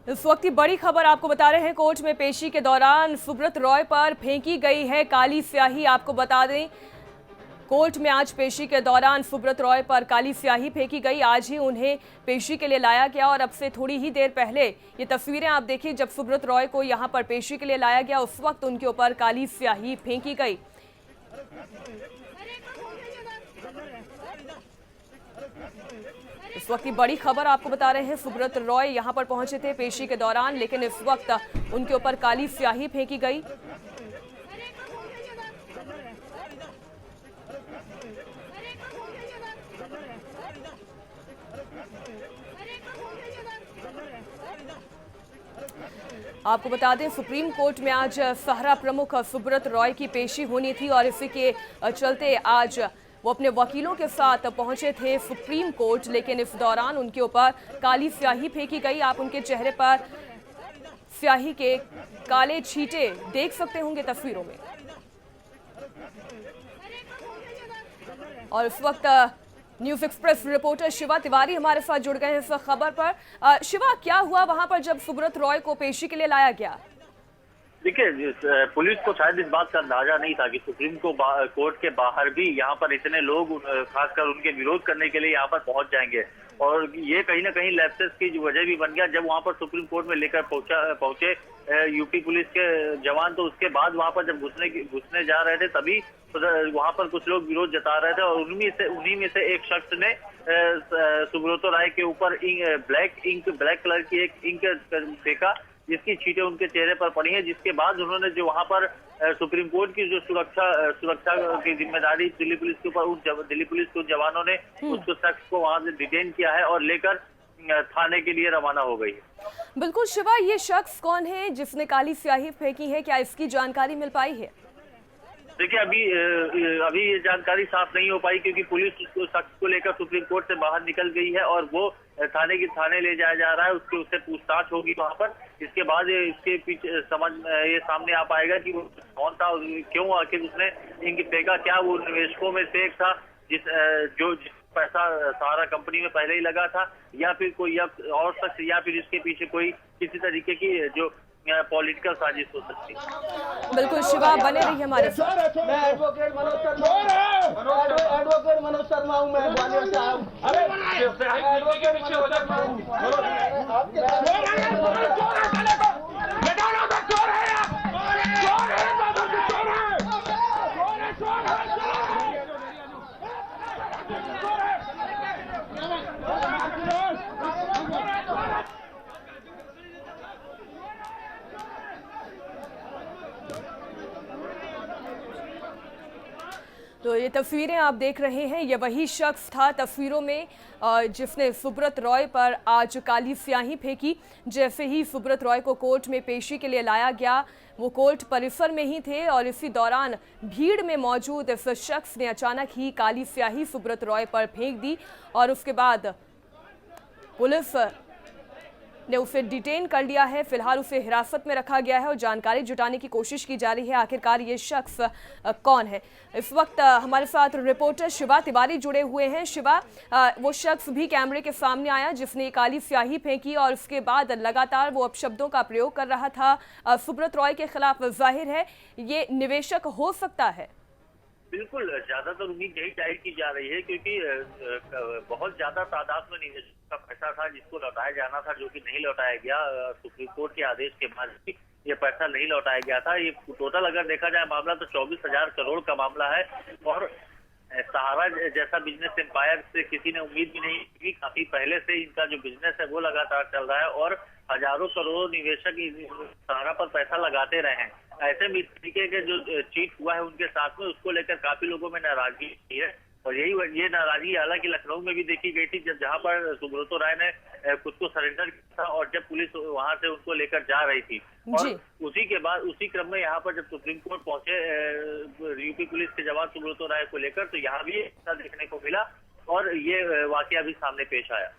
इस वक्त की बड़ी खबर आपको बता रहे हैं। कोर्ट में पेशी के दौरान सुब्रत रॉय पर फेंकी गई है काली स्याही। आपको बता दें, कोर्ट में आज पेशी के दौरान सुब्रत रॉय पर काली स्याही फेंकी गई। आज ही उन्हें पेशी के लिए लाया गया और अब से थोड़ी ही देर पहले ये तस्वीरें आप देखिए, जब सुब्रत रॉय को यहां पर पेशी के लिए लाया गया उस वक्त उनके ऊपर काली स्याही फेंकी गई। इस वक्त की बड़ी खबर आपको बता रहे हैं। सुब्रत रॉय यहां पर पहुंचे थे पेशी के दौरान, लेकिन इस वक्त उनके ऊपर काली स्याही फेंकी गई। आपको बता दें, सुप्रीम कोर्ट में आज सहारा प्रमुख सुब्रत रॉय की पेशी होनी थी और इसी के चलते आज वो अपने वकीलों के साथ पहुंचे थे सुप्रीम कोर्ट, लेकिन इस दौरान उनके ऊपर काली स्याही फेंकी गई। आप उनके चेहरे पर स्याही के काले छींटे देख सकते होंगे तस्वीरों में। और इस वक्त news express reporter Shiva Tiwari हमारे साथ जुड़ गए हैं इस खबर पर। शिवा, क्या हुआ वहां पर जब सुब्रत रॉय को पेशी के लिए लाया गया? देखिए, पुलिस को शायद इस बात का अंदाजा नहीं था कि सुप्रीम कोर्ट के बाहर भी यहाँ पर इतने लोग खासकर उनके विरोध करने के लिए यहाँ पर पहुंच जाएंगे। और ये कहीं ना कहीं लैप्सेस की वजह भी बन गया। जब वहाँ पर सुप्रीम कोर्ट में लेकर पहुंचे यूपी पुलिस के जवान, तो उसके बाद वहाँ पर जब घुसने जा रहे थे तभी वहाँ पर कुछ लोग विरोध जता रहे थे और उन्हीं में से एक शख्स ने सुब्रत राय के ऊपर ब्लैक कलर की एक इंक फेंका, जिसकी छींटें उनके चेहरे पर पड़ी हैं। जिसके बाद उन्होंने जो वहां पर सुप्रीम कोर्ट की जो सुरक्षा की जिम्मेदारी दिल्ली पुलिस के ऊपर, दिल्ली पुलिस के जवानों ने उस शख्स को वहां से डिटेन किया है और लेकर थाने के लिए रवाना हो गई है। बिल्कुल शिवा, ये शख्स कौन है जिसने काली स्याही फेंकी है? क्या इसकी जानकारी मिल पाई है? देखिए, अभी ये जानकारी साफ नहीं हो पाई क्योंकि पुलिस उस शख्स को लेकर सुप्रीम कोर्ट से बाहर निकल गई है और वो थाने ले जाया जा रहा है। उससे पूछताछ होगी वहां पर। इसके बाद इसके पीछे ये सामने आ पाएगा कि वो कौन था, क्यों आखिर उसने इंक फेंका। क्या वो निवेशकों में से एक था जो पैसा सहारा कंपनी में पहले ही लगा था, या फिर कोई और शख्स, या फिर इसके पीछे कोई किसी तरीके की जो पॉलिटिकल साजिश हो सकती है। बिल्कुल शिवा, बने रहिए हमारे साथ। मैं एडवोकेट मनोज शर्मा हूँ। मैं ग्वालियर से आया हूँ। एडवोकेट मनोज शर्मा तो ये तस्वीरें आप देख रहे हैं, ये वही शख्स था तस्वीरों में जिसने सुब्रत रॉय पर आज काली स्याही फेंकी। जैसे ही सुब्रत रॉय को कोर्ट में पेशी के लिए लाया गया, वो कोर्ट परिसर में ही थे और इसी दौरान भीड़ में मौजूद इस शख्स ने अचानक ही काली स्याही सुब्रत रॉय पर फेंक दी और उसके बाद पुलिस ने उसे डिटेन कर लिया है। फिलहाल उसे हिरासत में रखा गया है और जानकारी जुटाने की कोशिश की जा रही है आखिरकार ये शख्स कौन है। इस वक्त हमारे साथ रिपोर्टर शिवा तिवारी जुड़े हुए हैं। शिवा, वो शख्स भी कैमरे के सामने आया जिसने काली स्याही फेंकी और उसके बाद लगातार वो अपशब्दों का प्रयोग कर रहा था सुब्रत रॉय के खिलाफ। जाहिर है ये निवेशक हो सकता है। बिल्कुल, ज्यादातर उम्मीद यही जाहिर की जा रही है क्योंकि बहुत ज्यादा तादाद में निवेशक का पैसा था जिसको लौटाया जाना था, जो कि नहीं लौटाया गया। सुप्रीम कोर्ट के आदेश के बाद भी ये पैसा नहीं लौटाया गया था। ये टोटल अगर देखा जाए मामला तो 24,000 करोड़ का मामला है और सहारा जैसा बिजनेस एम्पायर से किसी ने उम्मीद भी नहीं की। काफी पहले से इनका जो बिजनेस है वो लगातार चल रहा है और हजारों करोड़ों निवेशक सहारा पर पैसा लगाते रहे हैं। ऐसे में इस तरीके के जो चीट हुआ है उनके साथ में, उसको लेकर काफी लोगों में नाराजगी है और ये नाराजगी हालांकि लखनऊ में भी देखी गई थी जहां पर सुब्रत राय ने खुद को सरेंडर किया था और जब पुलिस वहां से उनको लेकर जा रही थी। और उसी क्रम में यहाँ पर जब सुप्रीम कोर्ट पहुंचे यूपी पुलिस के जवान सुब्रत राय को लेकर, तो यहाँ भी ऐसा देखने को मिला और ये वाकया भी सामने पेश आया।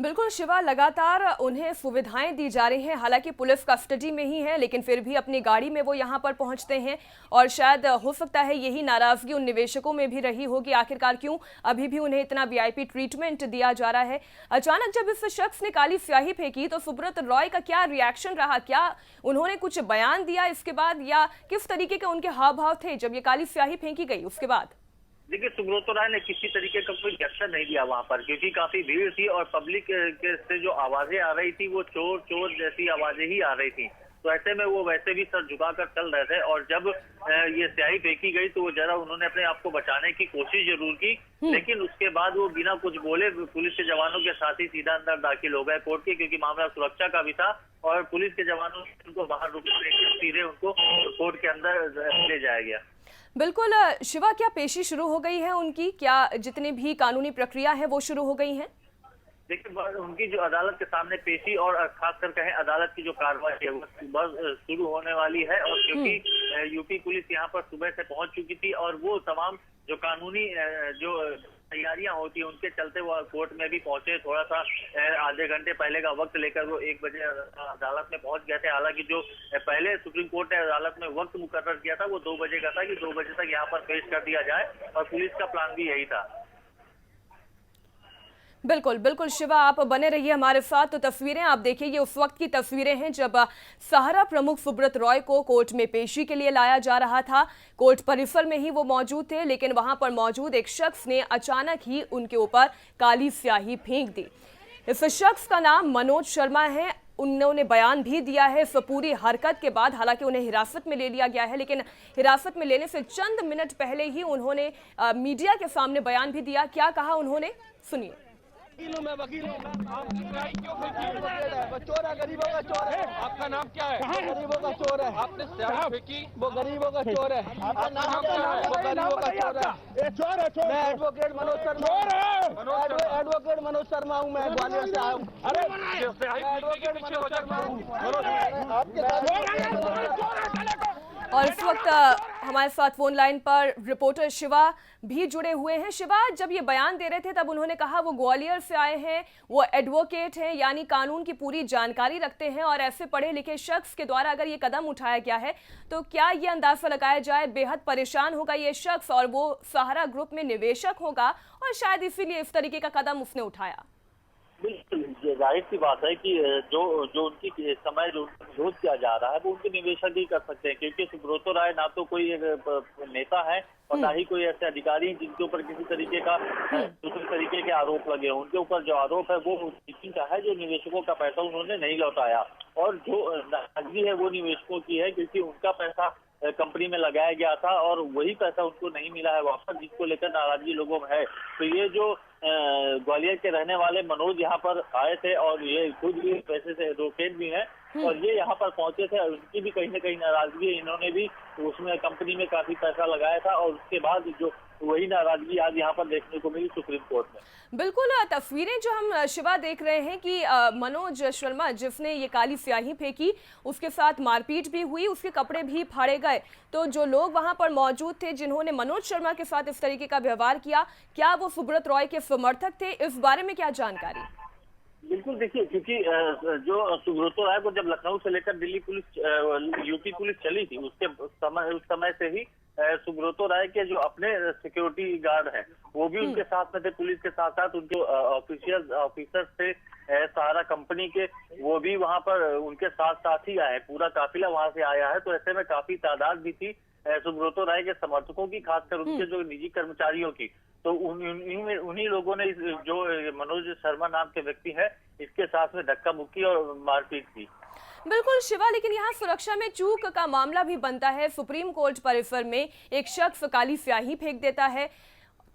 बिल्कुल शिवा, लगातार उन्हें सुविधाएं दी जा रही हैं। हालांकि पुलिस कस्टडी में ही है, लेकिन फिर भी अपनी गाड़ी में वो यहां पर पहुंचते हैं और शायद हो सकता है यही नाराजगी उन निवेशकों में भी रही होगी। आखिरकार क्यों अभी भी उन्हें इतना वीआईपी ट्रीटमेंट दिया जा रहा है। अचानक जब इस शख्स ने काली स्याही फेंकी तो सुब्रत रॉय का क्या रिएक्शन रहा? क्या उन्होंने कुछ बयान दिया इसके बाद, या किस तरीके के उनके हाव भाव थे जब ये काली स्याही फेंकी गई उसके बाद? देखिए, सुब्रत राय ने किसी तरीके का कोई रिएक्शन नहीं दिया वहां पर, क्योंकि काफी भीड़ थी और पब्लिक के से जो आवाजें आ रही थी वो चोर चोर जैसी आवाजें ही आ रही थी। तो ऐसे में वो वैसे भी सर झुकाकर चल रहे थे और जब ये स्याही फेंकी गई तो वो जरा उन्होंने अपने आप को बचाने की कोशिश जरूर की, लेकिन उसके बाद वो बिना कुछ बोले पुलिस के जवानों के साथ ही सीधा अंदर दाखिल हो गए कोर्ट के, क्योंकि मामला सुरक्षा का भी था और पुलिस के जवानों ने उनको बाहर रुकने सीधे उनको कोर्ट के अंदर ले जाया गया। बिल्कुल शिवा, क्या पेशी शुरू हो गई है उनकी? क्या जितनी भी कानूनी प्रक्रिया है वो शुरू हो गई है? देखिए, उनकी जो अदालत के सामने पेशी और खासकर कहें अदालत की जो कार्रवाई है वो बस शुरू होने वाली है। और क्योंकि यूपी पुलिस यहाँ पर सुबह से पहुंच चुकी थी और वो तमाम जो कानूनी जो तैयारियां होती है उनके चलते वो कोर्ट में भी पहुंचे। थोड़ा सा आधे घंटे पहले का वक्त लेकर वो 1 बजे अदालत में पहुंच गए थे। हालांकि जो पहले सुप्रीम कोर्ट ने अदालत में वक्त मुकर्रर किया था वो 2 बजे का था कि 2 बजे तक यहाँ पर पेश कर दिया जाए, और पुलिस का प्लान भी यही था। बिल्कुल बिल्कुल शिवा, आप बने रहिए हमारे साथ। तो तस्वीरें आप देखिए, ये उस वक्त की तस्वीरें हैं जब सहारा प्रमुख सुब्रत रॉय को कोर्ट में पेशी के लिए लाया जा रहा था। कोर्ट परिसर में ही वो मौजूद थे, लेकिन वहां पर मौजूद एक शख्स ने अचानक ही उनके ऊपर काली स्याही फेंक दी। इस शख्स का नाम मनोज शर्मा है। उन्होंने बयान भी दिया है इस पूरी हरकत के बाद। हालांकि उन्हें हिरासत में ले लिया गया है, लेकिन हिरासत में लेने से चंद मिनट पहले ही उन्होंने मीडिया के सामने बयान भी दिया। क्या कहा उन्होंने, सुनिए। मैं वकील हूँ, चोर है, गरीबों का चोर है। आपका नाम क्या है? गरीबों का चोर है। आपने स्याही फेंकी, वो गरीबों का चोर है। आपका नाम क्या है? वो गरीबों का चोर है। चोर है, चोर। मैं एडवोकेट मनोज शर्मा, एडवोकेट मनोज शर्मा हूँ, मैं ग्वालियर से आया हूँ। अरे एडवोकेट मनोज शर्मा हूँ। और इस वक्त हमारे साथ फोन लाइन पर रिपोर्टर शिवा भी जुड़े हुए हैं। शिवा, जब ये बयान दे रहे थे तब उन्होंने कहा वो ग्वालियर से आए हैं, वो एडवोकेट हैं, यानी कानून की पूरी जानकारी रखते हैं और ऐसे पढ़े लिखे शख्स के द्वारा अगर ये कदम उठाया गया है तो क्या ये अंदाजा लगाया जाए बेहद परेशान होगा ये शख्स और वो सहारा ग्रुप में निवेशक होगा और शायद इसीलिए इस तरीके का कदम उसने उठाया? बिल्कुल, जाहिर सी बात है कि जो उनकी समय जो विरोध किया जा रहा है वो उनके निवेशक ही कर सकते हैं, क्योंकि सुब्रत राय ना तो कोई नेता है और ना ही कोई ऐसे अधिकारी हैं जिनके ऊपर किसी तरीके का दूसरे तरीके के आरोप लगे हों। उनके ऊपर जो आरोप है वो का है, जो निवेशकों का पैसा उन्होंने नहीं लौटाया, और जो नाराजगी है वो निवेशकों की है क्योंकि उनका पैसा कंपनी में लगाया गया था और वही पैसा उनको नहीं मिला है वापस, जिसको लेकर नाराजगी लोगों में है। तो ये जो ग्वालियर के रहने वाले मनोज यहाँ पर आए थे और ये खुद भी पैसे से एडवोकेट भी हैं और ये यहाँ पर पहुंचे थे, उनकी भी कहीं ना कहीं नाराजगी है। इन्होंने भी उसमें कंपनी में काफी पैसा लगाया था और उसके बाद जो वही नाराजगी आज यहाँ पर देखने को मिली सुप्रीम कोर्ट में। बिल्कुल, तस्वीरें जो हम शिवा देख रहे हैं कि मनोज शर्मा जिसने ये काली स्याही फेंकी उसके साथ मारपीट भी हुई, उसके कपड़े भी फाड़े गए। तो जो लोग वहां पर मौजूद थे जिन्होंने मनोज शर्मा के साथ इस तरीके का व्यवहार किया, क्या वो सुब्रत रॉय के समर्थक थे? इस बारे में क्या जानकारी? बिल्कुल, देखिए, क्योंकि जो सुब्रत राय को जब लखनऊ से लेकर दिल्ली पुलिस यूपी पुलिस चली थी उस समय से ही सुब्रत राय के जो अपने सिक्योरिटी गार्ड हैं वो भी उनके साथ में थे। पुलिस के साथ साथ उनके ऑफिसर्स थे सहारा कंपनी के, वो भी वहां पर उनके साथ साथ ही आए, पूरा काफिला वहां से आया है। तो ऐसे में काफी तादाद भी थी सुब्रत राय के समर्थकों की, खासकर उनके जो निजी कर्मचारियों की। तो उन्हीं लोगों ने जो मनोज शर्मा नाम के व्यक्ति है इसके साथ में धक्का मुक्की और मारपीट की। बिल्कुल शिवा, लेकिन यहाँ सुरक्षा में चूक का मामला भी बनता है। सुप्रीम कोर्ट परिसर में एक शख्स काली स्याही फेंक देता है,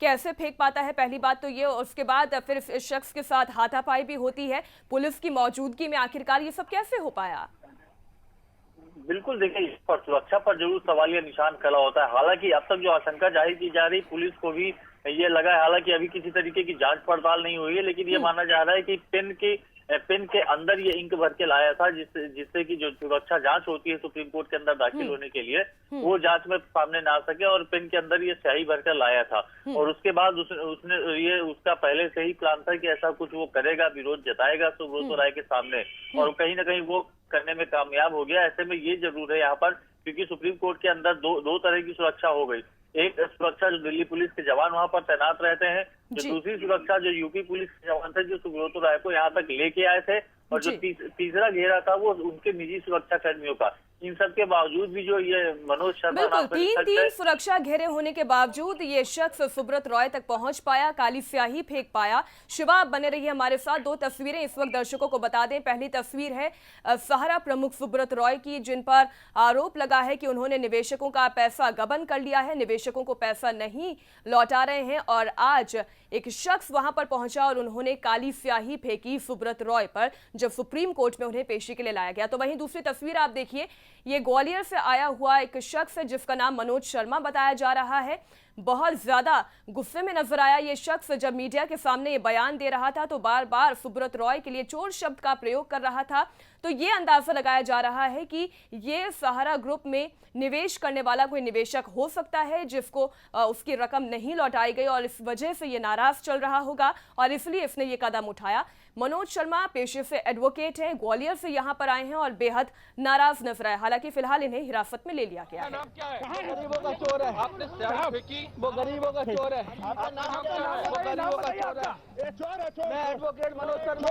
कैसे फेंक पाता है पहली बात तो ये, और उसके बाद फिर इस शख्स के साथ हाथापाई भी होती है पुलिस की मौजूदगी में। आखिरकार ये सब कैसे हो पाया? बिल्कुल, देखिए, इस पर सुरक्षा पर जरूर सवालिया निशान खड़ा होता है। हालांकि अब तक जो आशंका जाहिर की जा रही, पुलिस को भी ये लगा है, हालांकि अभी किसी तरीके की जांच पड़ताल नहीं हुई है, लेकिन ये माना जा रहा है कि पेन की पेन के अंदर ये इंक भर के लाया था, जिससे कि जो सुरक्षा जांच होती है सुप्रीम कोर्ट के अंदर दाखिल होने के लिए, वो जांच में सामने ना आ सके, और पेन के अंदर ये स्याही भर कर लाया था। और उसके बाद उसने ये उसका पहले से ही प्लान था कि ऐसा कुछ वो करेगा, विरोध जताएगा सुब्रत राय के सामने, और कहीं ना कहीं वो करने में कामयाब हो गया। ऐसे में ये जरूर है यहाँ पर, क्योंकि सुप्रीम कोर्ट के अंदर दो तरह की सुरक्षा हो गई। एक सुरक्षा जो दिल्ली पुलिस के जवान वहां पर तैनात रहते हैं, जो दूसरी सुरक्षा जो यूपी पुलिस के जवान थे जो सुब्रत राय को यहाँ तक लेके आए थे, और जो तीसरा घेरा था वो उनके निजी सुरक्षा कर्मियों का। इन सब के बावजूद भी जो ये मनोज शर्मा बिल्कुल तीन सुरक्षा घेरे होने के बावजूद ये शख्स सुब्रत रॉय तक पहुंच पाया, काली स्याही फेंक पाया। शिवा, आप बने रहिए हमारे साथ। दो तस्वीरें इस वक्त दर्शकों को बता दें। पहली तस्वीर है सहारा प्रमुख सुब्रत रॉय की, जिन पर आरोप लगा है कि उन्होंने निवेशकों का पैसा गबन कर लिया है, निवेशकों को पैसा नहीं लौटा रहे हैं, और आज एक शख्स वहां पर पहुंचा और उन्होंने काली स्याही फेंकी सुब्रत रॉय पर, जब सुप्रीम कोर्ट में उन्हें पेशी के लिए लाया गया। तो वहीं दूसरी तस्वीर आप देखिए, ये ग्वालियर से आया हुआ एक शख्स है जिसका नाम मनोज शर्मा बताया जा रहा है। बहुत ज्यादा गुस्से में नजर आया ये शख्स जब मीडिया के सामने ये बयान दे रहा था, तो बार बार सुब्रत रॉय के लिए चोर शब्द का प्रयोग कर रहा था। तो ये अंदाजा लगाया जा रहा है कि ये सहारा ग्रुप में निवेश करने वाला कोई निवेशक हो सकता है जिसको उसकी रकम नहीं लौटाई गई, और इस वजह से ये नाराज चल रहा होगा और इसलिए इसने ये कदम उठाया। मनोज शर्मा पेशे से एडवोकेट हैं, ग्वालियर से यहाँ पर आए हैं और बेहद नाराज नजर आए। हालांकि फिलहाल इन्हें हिरासत में ले लिया गया है। नाम क्या है? गरीबों का चोर है। आपने स्याही फेंकी, वो गरीबों का चोर है। आपका नाम क्या है? वो गरीबों का चोर है। मैं एडवोकेट मनोज शर्मा।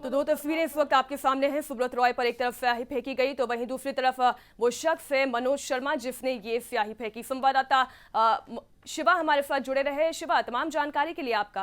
तो दो तस्वीरें इस वक्त आपके सामने हैं। सुब्रत रॉय पर एक तरफ स्याही फेंकी गई, तो वहीं दूसरी तरफ वो शख्स है मनोज शर्मा जिसने ये स्याही फेंकी। संवाददाता शिवा हमारे साथ जुड़े रहे। शिवा, तमाम जानकारी के लिए आपका